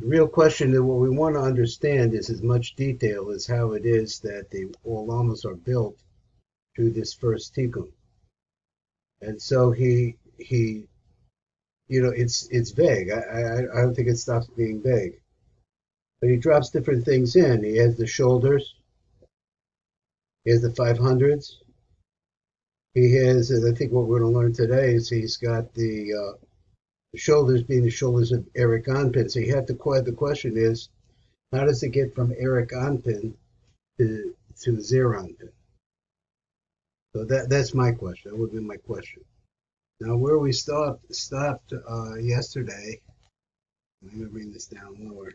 The real question that what we want to understand is as much detail as how it is that the olamas are built through this first tikkun. And so he it's vague. I don't think it stops being vague. But he drops different things in. He has the shoulders. He has the 500s. He has, and I think what we're going to learn today is he's got the shoulders being the shoulders of Eric Anpin. So you have to the question is, how does it get from Eric Anpin to Zir Anpin? So that's my question. That would be my question. Now, where we stopped yesterday, I'm going to bring this down lower.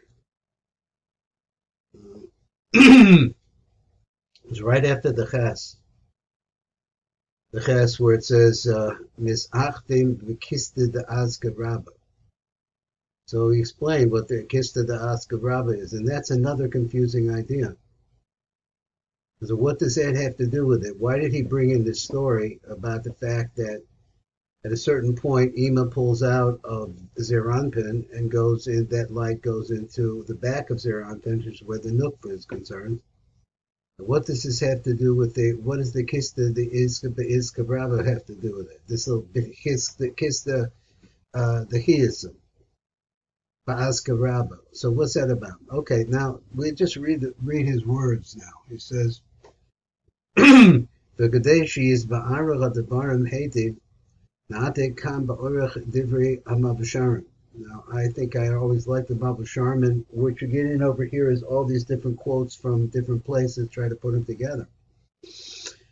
It was right after the Ches. The Ches where it says, Misachtim v'kista de Azka Rabba. So he explained what the Kista de Azka Rabba is, and that's another confusing idea. So what does that have to do with it? Why did he bring in this story about the fact that at a certain point, Ima pulls out of Zeranpin and that light goes into the back of Zeranpin, which is where the Nukva is concerned. And what does this have to do with what does the Kista, the Izka Brava have to do with it? This little Kista, the Hiism, Ba'azka Rabba. So what's that about? Okay, now we just read his words now. He says, the Gadeshi is Ba'ara Dabarim Hativ. Now, I think I always liked the Baba Sharman. What you're getting over here is all these different quotes from different places, try to put them together.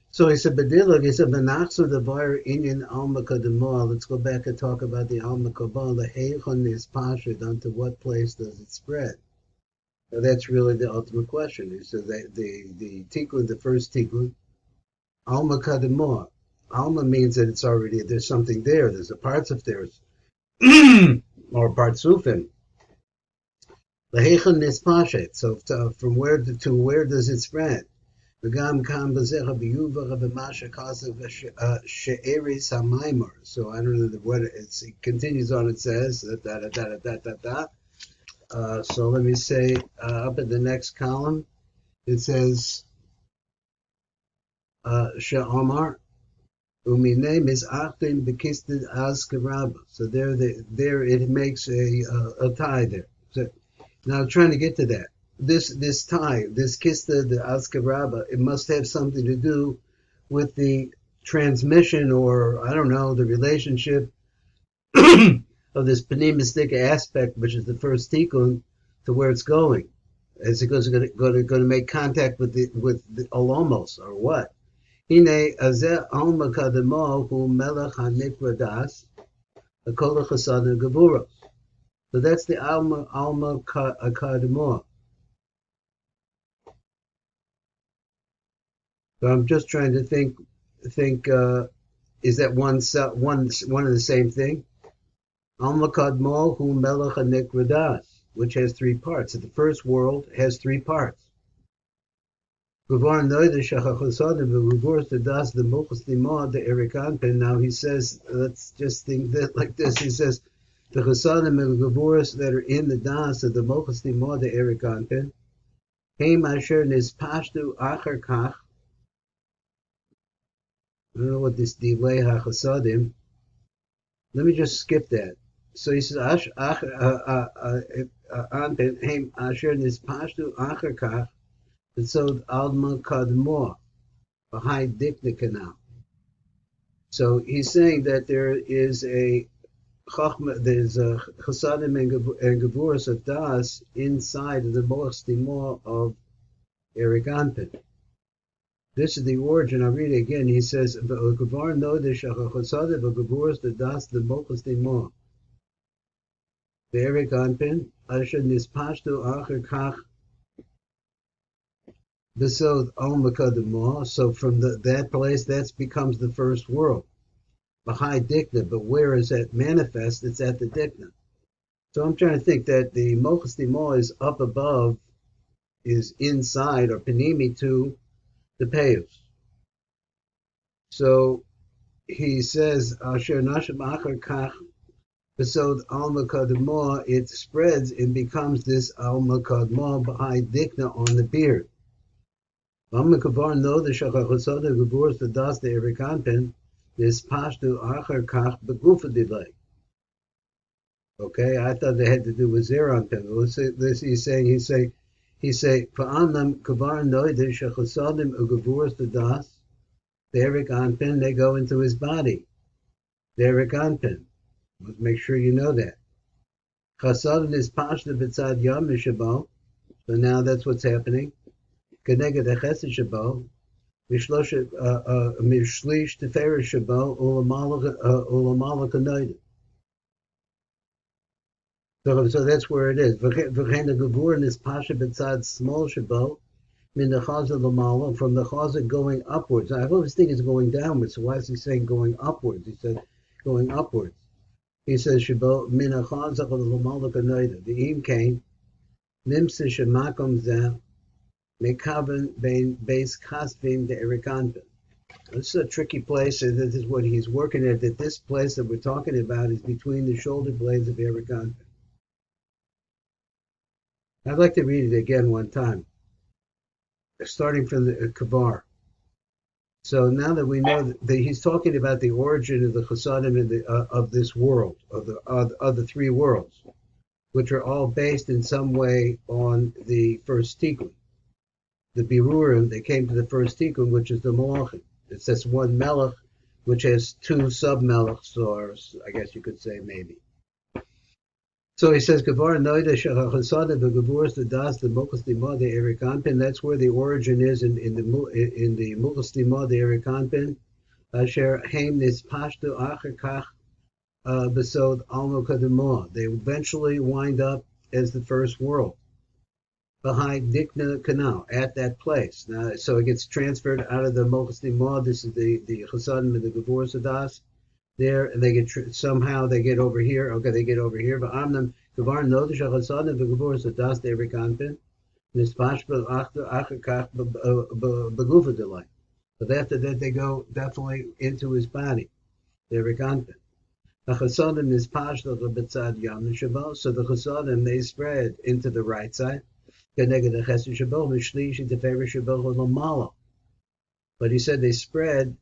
So he said, Badilog, he said, Benachsu the Bar Indian Alma Kadamah. Let's go back and talk about the Alma Kabbalah. The Heichon is Pashid, unto what place does it spread? Now, that's really the ultimate question. He said that the Tikkun, the first Tikkun, Alma Kadamah. Alma means that it's already, there's something there. There's a parts of theirs. Or partsufim. Lahechon nispashet. So from where to where does it spread? V'gam kam b'zecha b'yuvach b'masha kasev she'eris ha'maimor. So I don't know what it continues on. It says so let me say up at the next column, it says she'omar. Umine misachtim bekisted azkarab. So there it makes a tie there. So now trying to get to that. This tie, this kista the azkaraba, it must have something to do with the transmission, or I don't know, the relationship of this pneumistic aspect, which is the first tikkun, to where it's going. Is it going to make contact with the olomos or what? Hine azeh alma kademo hu melech hanikra das, the kol chasad gevuros. So that's the alma kademo. So I'm just trying to think. Is that one of the same thing? Alma kadmo hu melech hanikra das, which has three parts. So the first world has three parts. Now he says, let's just think that like this. He says, the chasadim and gevuros that are in the das of the mochas limah the Eric Anpin, heim asher nispashtu acher kach. I don't know what this delay hachasadim. Let me just skip that. So he says, Anpin heim asher nispashtu acher kach. And so Alma Kadmor, behind Dikna Canal. So he's saying that there is a Chachma, there's a Chasadim and Gevuras of Das inside of the Moach Stimor of Eric Anpin. This is the origin. I'll read it again. He says, Gevar Nodesh Chasadim and Gevuras of Das the Moach Stimor. The Eric Anpin, Asher Nispashtu Acher Kach. So from that place, that becomes the first world. Behind Dikna, but where is that manifest? It's at the Dikna. So I'm trying to think that the Mochas Dimo is up above, is inside or panimi to the Peyus. So he says, Asher Nashim Acher Kach So Alma Kadmah, it spreads and becomes this Alma Kadmah behind Dikna on the beard. Alma Kavar know the Shachachosoda Gaburs the Das the Erikanpen, this Pashtu Acher Kach Begufa delay. Okay, I thought they had to do with Zeron Pen. This he's saying, he say, Pa'anam Kavar know the Shachachosodim Ugavurs the Das, the Erikanpen, they go into his body. The Erikanpen. Let's make sure you know that. Chasadim is pashta b'tzad yom mishabal. So now that's what's happening. Keneged echesed shabal. Mishlish teferet shabal ulamalach anoidim. So that's where it is. V'chein the gevur is pasha b'tzad small shabal. Min the chazad lamala, from the chazad going upwards. I always think it's going downwards. So why is he saying going upwards? He said going upwards. He says shabal min the chazad lamala anoidim. The im came. Nimsa shemakom zeh. Mekavan bein base kasvim de erikanven. This is a tricky place, and this is what he's working at. That this place that we're talking about is between the shoulder blades of erikanven. I'd like to read it again one time, starting from the Kavar. So now that we know that he's talking about the origin of the Chasadim of this world, of the three worlds, which are all based in some way on the first tikkun. The Birurim, they came to the first tikkun, which is the Malachim. It's this one Melech, which has two sub-Melechs, or I guess you could say maybe. So he says, Gavar Noida Shachasada the Gavurs the Das the Mukastima the Erikanpin. That's where the origin is in the Mukastima the Erikanpin. Asher Haim Nis Pashtu Acher Kach Besod Almo Kadimah. They eventually wind up as the first world. Behind Dikna Canal, at that place. Now, so it gets transferred out of the Mokastimah. This is the Chasadim and the Gavur Sadas. There, and they get somehow they get over here. Okay, they get over here. But Amnam Gavar Nodash Chasadim the Gavur Sadas they rekanpin. Nispash Achakach Begufa delay. But after that, they go definitely into his body. They rekanpin. The Chasadim is Pashta Betzad Yam Shabbat. So the Chasadim they spread into the right side. But he said they spread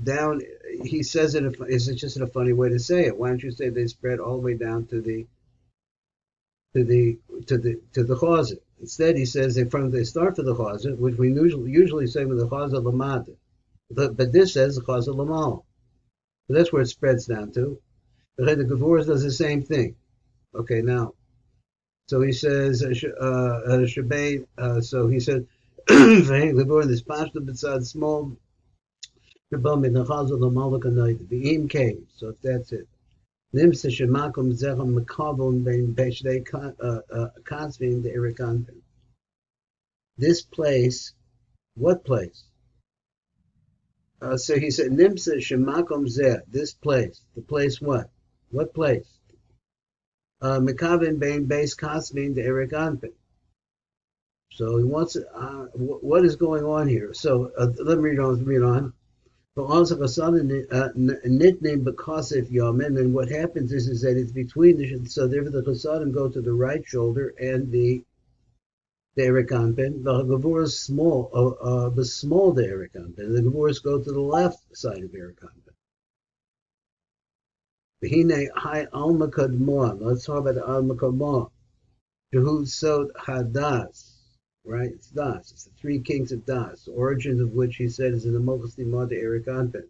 down. He says it. It's just a funny way to say it. Why don't you say they spread all the way down to the chazit? Instead, he says they start for the chazit, which we usually say with the chazit lamad. But this says the chazit lamal. So that's where it spreads down to. The Gevurah does the same thing. Okay, now. So he says, Shabbat, so he said, this pashto b'tzad small, the im came, so that's it. Nimsa shemakom zechem mekavon bein peshdei kasvim the erikanpin. This place, what place? So he said, Nimsa shemakom zeh, this place. The place what? What place? Mekavin bein base kasvin the erikanpin. So he wants what is going on here? So let me read on. But also nitname b'kasif yamin, and what happens is that it's between so therefore the chasadim go to the right shoulder and the erikanpin. The gavur is small, the small the erikanpin. The gavurs go to the left side of erikanpin. Hine high alma kadmoah. Let's talk about the alma kadmoah. Jehu sod hadas. Right, it's Das. It's the three kings of Das, the origins of which he said is in the Mokastimah de Erikanpin.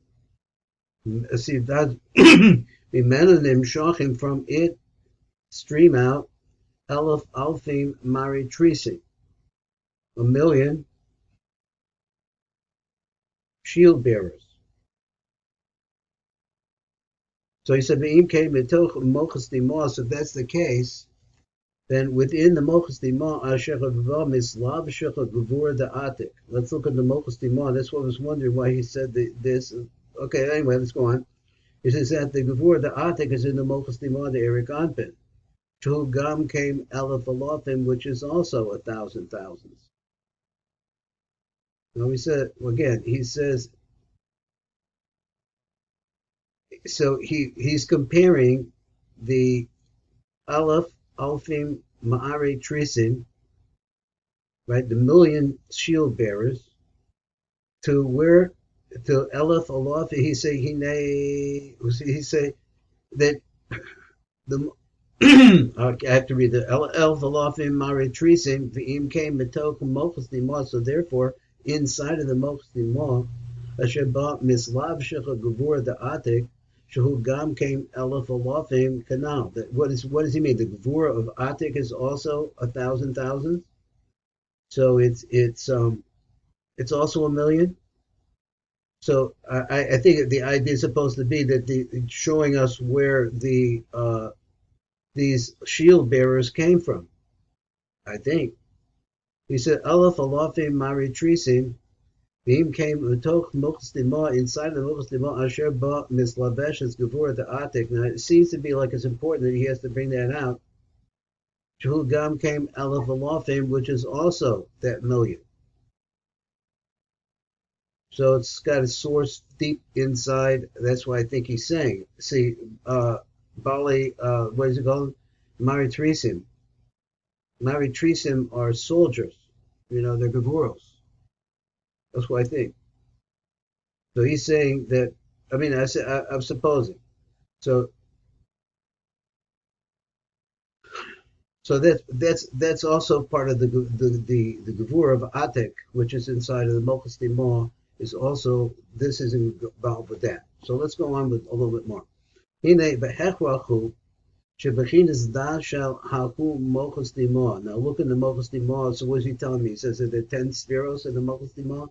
See, that Mimelanim Shachim, from it stream out Elef Alfim Mari Trisi, 1,000,000 shield bearers. So he said, Ve'im came mitoch Mokastimah. So if that's the case, then within the Mochas Dimah, Asher Avav Mislav Shecha Gavur the Atik. Let's look at the Mochas Dimah. That's what I was wondering why he said this. Okay, anyway, let's go on. He says that the Gavur the Atik is in the Mochas Dimah, the Erikanpin. Shul Gam came Elef Alofim, which is also 1,000 thousands. Now he said, again, he says, so he's comparing the Aleph Alfim Ma'are Trisim, right, the million shield bearers, to where to Aleph Alof, he say that the I have to read the El Velofim Maritrisim V'im came Metok Mochus Nima. So therefore, inside of the Mochus Nima, Asher Ba Mislav Shecha Gevur the Atik Shehu Gam came Elef Velofim Canal. What does he mean? The Gevur of Atik is also 1,000 thousands. So it's also a million. So I think the idea is supposed to be that showing us where these shield bearers came from. I think he said Aleph Alafim Maritrisim. Beam came utoch Mukhstima inside the Mukhstima Asher Ba Mislavesh is Gevur the Atik. Now it seems to be like it's important that he has to bring that out. Jehu Gam came Aleph Alafim, which is also that million. So it's got a source deep inside. That's why I think he's saying. See, Bali, what is it called? Maritrisim. Maritrisim are soldiers. They're Gevuros. That's what I think. So he's saying that. I mean, I'm supposing. So, that's also part of the Gevur of Atek, which is inside of the Mochas Timor. Is also this is involved with that. So let's go on with a little bit more. Hine behechrachu shebechinas da shel haku Mochas Timor. Now look in the Mochas Timor. So what is he telling me? He says that there are 10 spheros in the Mochas Timor.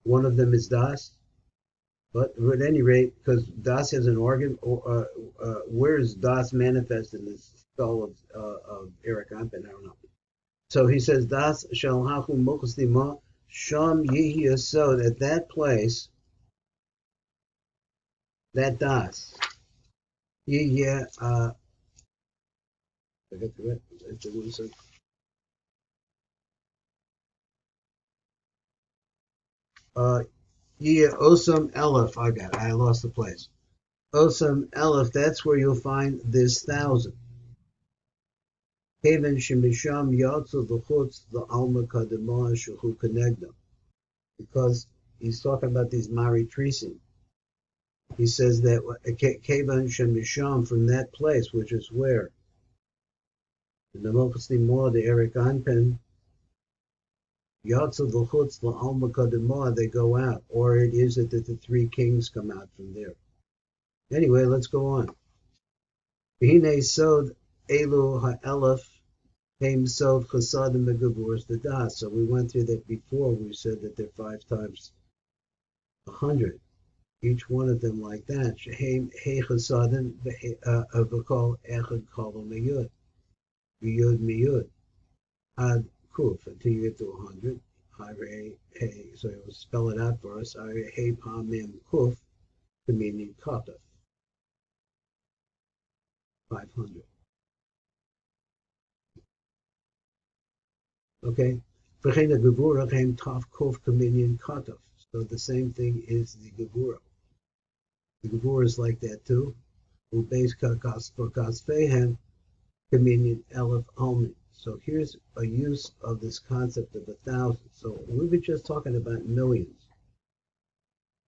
One of them is Das. But at any rate, because Das has an organ, where is Das manifest in the skull of Eric Ampen? I don't know. So he says, Das shall hachu mochus dima sham yihi yasod. At that place, that Das, yihi, I got the right. Yihi osam elef. I lost the place. Osam elef. That's where you'll find this 1,000. Kaven shemisham yatzu l'chutz l'alma kadema shehu kenegdam. Because he's talking about these Maritrisim. He says that Kavan shemisham, from that place, which is where in the Mochas Nimor, the Eric Anpen, yatzu l'chutz l'alma kadema, they go out, or it is that the three kings come out from there. Anyway, let's go on. V'hinei sod elu ha'elef. So we went through that before. We said that they're 5 times 100. Each one of them like that. Hey chasadim v'kol echad kol miyud miyud ad kuf until you get to 100. Hey, so it will spell it out for us. Hey pamim kuf, the meaning kata. 500. Okay. V'chein gevura came taf kuf communion kataf. So the same thing is the gevura. The gevura is like that too. Ubeis kakas fokas fehem communion elef almin. So here's a use of this concept of 1,000. So we were just talking about millions.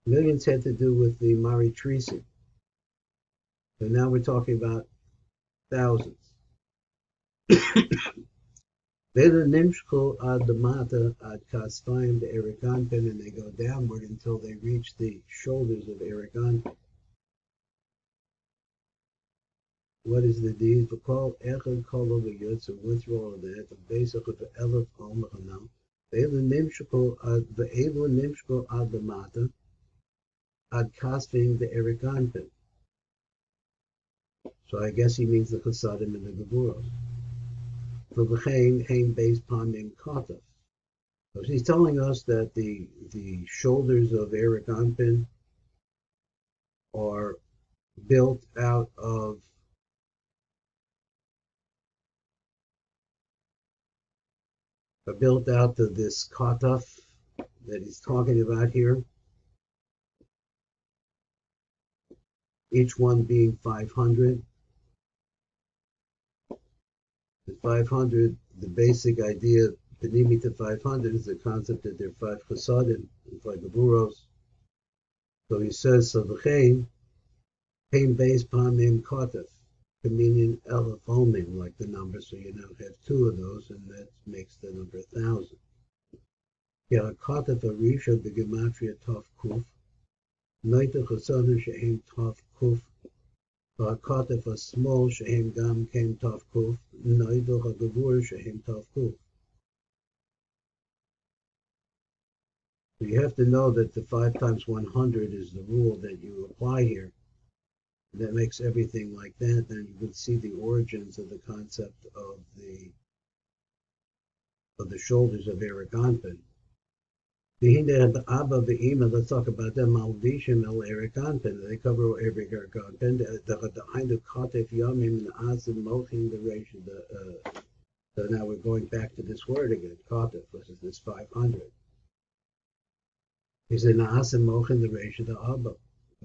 Millions had to do with the Maritrisi. So now we're talking about thousands. Veda nimshko ad damata ad kaspaim the Erikanpen, and they go downward until they reach the shoulders of Erikanpen. What is the deed? For call echad kol over yud. So went through all of that. The basic of the elef almachanam. Veda nimshko ad damata ad kaspaim the Erikanpen. So I guess he means the chasadim and the gevuros. For v'chein hein beis pamim kataf. So he's telling us that the shoulders of Eric Anpin are built out of this kataf that he's talking about here. Each one being 500. The 500, the basic idea, Benimita 500, is the concept that there are 5 chasadim, and 5 geburos. So he says, so v'chein, pain based pamim kotef, communion elef omim, like the number, so you now have 2 of those, and that makes the number 1,000. Yeah, kotef arisha b'gematria tov kuf, noita chasadim shehem tov kuf, kotef a small shehem gam kem tov kuf, noita hagavur shehem tov kuf. So you have to know that the 5 times 100 is the rule that you apply here. That makes everything like that. Then you can see the origins of the concept of the shoulders of Eric Anpin. Let's talk about them. Malvishim el Eric Anpin. They cover Eric Anpin. The kind of Kotef Yamim and Azim Mochim the ratio. So now we're going back to this word again, Kotef, which is this 500. He said, Na'asim Mochim the ratio the Abba.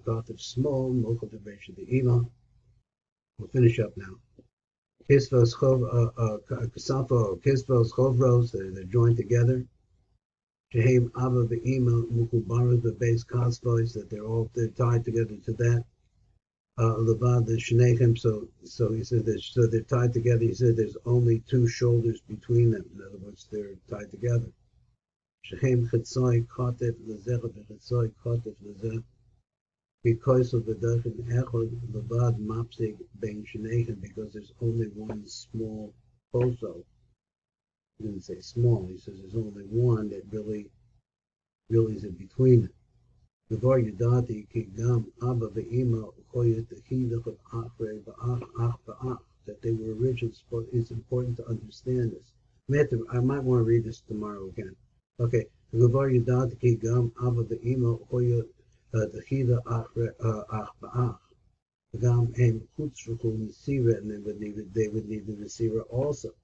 Kotef small, Mochim the ratio the Ima. We'll finish up now. Kisvos Chovros, they're joined together. Shehem Abba Ve'ima Mukubaras the base Kasvos, that they're tied together to that. Levad the Shnechem, so he said so they're tied together. He said there's only 2 shoulders between them. In other words, they're tied together. Shehem Chetzoi Kotef Lezech V'Chetzoi Kotef Lezech. Because of the Dachin Echad Levad Mapsig Ben Shnechem, because there's only one small koso. He didn't say small, he says there's only one that really is in between them. Before Yudati Kigam Abba Ve'ima Choyet Techidach of Achre Ba'ach Ba'ach, that they were originally supposed. It's important to understand this. I might want to read this tomorrow again. Okay. Before Yudati Kigam Abba Ve'ima Choyet Techidach Achre Ach Ba'ach. Gam Hem Chutzruchu Nesira, and they would need the Nesira also.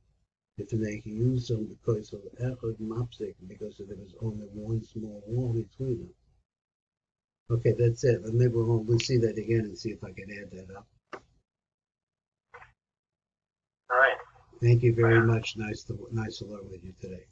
If they can use them because of Echad Mapsik, because there was only one small wall between them. Okay, that's it. But maybe we'll see that again and see if I can add that up. All right. Thank you very much. Nice to learn with you today.